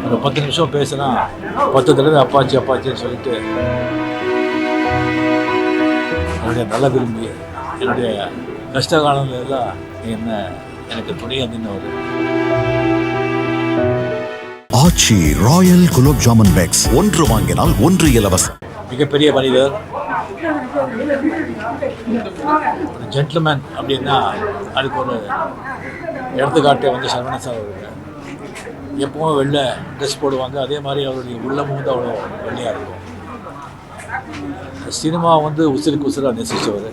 ஒரு 10 நிமிஷம் பேசினா 10 தடவை அப்பாச்சி அப்பாச்சின்னு சொல்லிட்டு என்னுடைய நல்ல விரும்பி என்னுடைய கஷ்ட காலங்கள் எல்லாம் என்ன எனக்கு துணையாக நின்றவர். ஆச்சி ராயல் குலோப் ஜாமுன் பேக்ஸ் ஒன்று வாங்கினால் ஒன்று இலவசம். மிகப்பெரிய மனிதர், ஒரு ஜென்டில்மேன் அப்படின்னா அதுக்கு ஒரு எடுத்துக்காட்டை வந்து சரவணன் சார் அவருக்கு. எப்பவும் வெள்ளை ட்ரெஸ் போடுவாங்க, அதே மாதிரி அவருடைய உள்ளமும் வந்து அவ்வளோ வெள்ளையாக இருக்கும். சினிமா வந்து உசிருக்கு உசிராக நேசித்தவர்.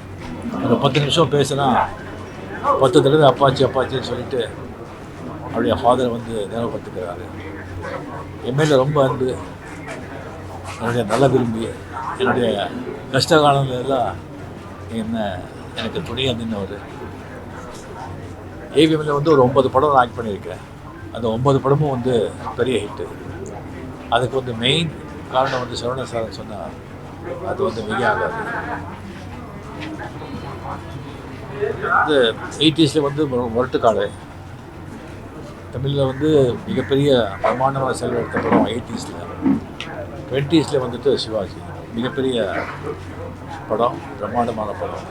ஒரு 10 நிமிஷம் பேசினா 10 தடவை அப்பாச்சி அப்பாச்சின்னு சொல்லிட்டு அவருடைய ஃபாதரை வந்து நினைவுபடுத்திக்கிறாரு. எம்எல்ஏ ரொம்ப அன்பு, என்னுடைய நல்ல விரும்பி என்னுடைய கஷ்ட காலங்கள் எல்லாம் என்ன எனக்கு துணையாக நின்றவர். ஏவிஎம்மில் வந்து ஒரு 9 படம் நான் ஆக்ட் பண்ணியிருக்கேன். அந்த 9 படமும் வந்து பெரிய ஹிட்டு. அதுக்கு வந்து மெயின் காரணம் வந்து சரவணன் சார் சொன்னால் அது வந்து மிக ஆகாது. இது 80s வந்து முரட்டுக்காடு, தமிழில் வந்து மிகப்பெரிய பிரம்மாண்டமான செல்வம் எடுத்த படம் 80s. 20s வந்துட்டு சிவாஜி மிகப்பெரிய படம், பிரம்மாண்டமான படம்.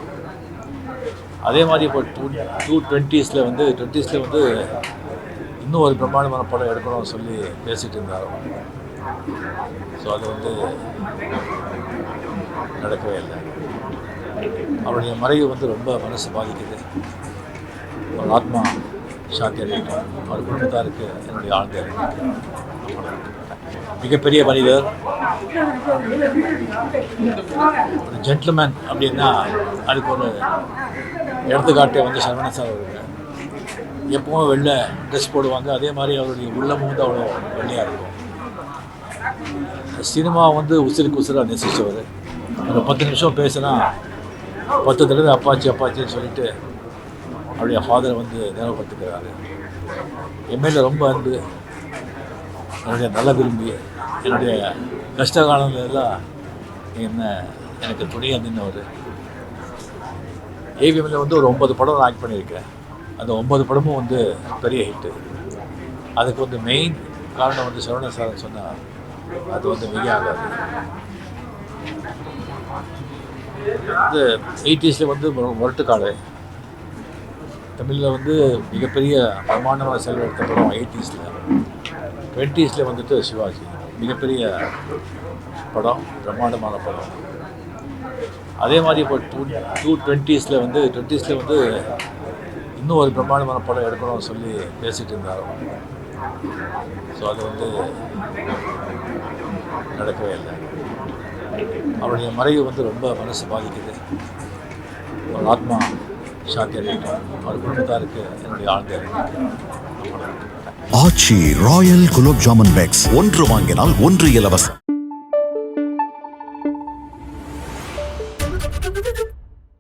அதே மாதிரி இப்போ 2020s வந்து இன்னும் ஒரு பிரம்மாண்டமான படம் எடுக்கணும்னு சொல்லி பேசிகிட்டு இருந்தார். ஸோ அது வந்து நடக்கவே இல்லை. அவருடைய மறைவு வந்து ரொம்ப மனசு பாதிக்குது. அவர் ஆத்மா சாந்தி அடையட்டும். அவர் குடும்பத்தாருக்கு என்னுடைய ஆழ்ந்த மிகப்பெரிய மனிதர், ஒரு ஜென்டில்மேன் அப்படின்னா அதுக்கு ஒரு எடுத்துக்காட்டை வந்து சரவணன் சார் அவருக்கு. எப்பவும் வெள்ளை ட்ரெஸ் போடுவாங்க, அதே மாதிரி அவருடைய உள்ளமும் வந்து அவ்வளோ வெள்ளையாக இருக்கும். சினிமா வந்து உசிருக்கு உசிராக நேசித்தவர். ஒரு 10 நிமிஷம் பேசினா 10 தடவை அப்பாச்சி அப்பாச்சின்னு சொல்லிட்டு அவருடைய ஃபாதரை வந்து நினைவுபடுத்திக்கிறாரு. எம்எல்ஏ ரொம்ப அன்பு, என்னுடைய நல்ல விரும்பி என்னுடைய கஷ்ட காலங்கள் எல்லாம் என்ன எனக்கு துணையாக நின்றவர். ஏவிஎம்மில் வந்து ஒரு 9 படம் நான் ஆக்ட் பண்ணியிருக்கேன். அந்த 9 படமும் வந்து பெரிய ஹிட்டு. அதுக்கு வந்து மெயின் காரணம் வந்து சரவணன் சார் சொன்னால் அது வந்து மிக ஆகாது. இது 80s வந்து முரட்டுக்காடு, தமிழில் வந்து மிகப்பெரிய பிரம்மாண்டமான செல்வம் எடுத்த படம் 80s. 20s வந்துட்டு சிவாஜி மிகப்பெரிய படம், பிரம்மாண்டமான படம். அதே மாதிரி இப்போ 2020s வந்து இன்னும் ஒரு பிரம்மாண்டமான படம் எடுக்கணும்னு சொல்லி பேசிகிட்டு இருந்தார். ஸோ அது வந்து நடக்கவே இல்லை. அவருடைய மறைவு வந்து ரொம்ப மனசு பாதிக்குது. அவர் ஆத்மா சாந்தி அடையட்டும். அவர் குடும்பத்தாருக்கு என்னுடைய ஆழ்ந்த ஆச்சி ராயல் குலோப் ஜாமுன் பேக்ஸ் ஒன்று வாங்கினால் ஒன்று இலவசம்.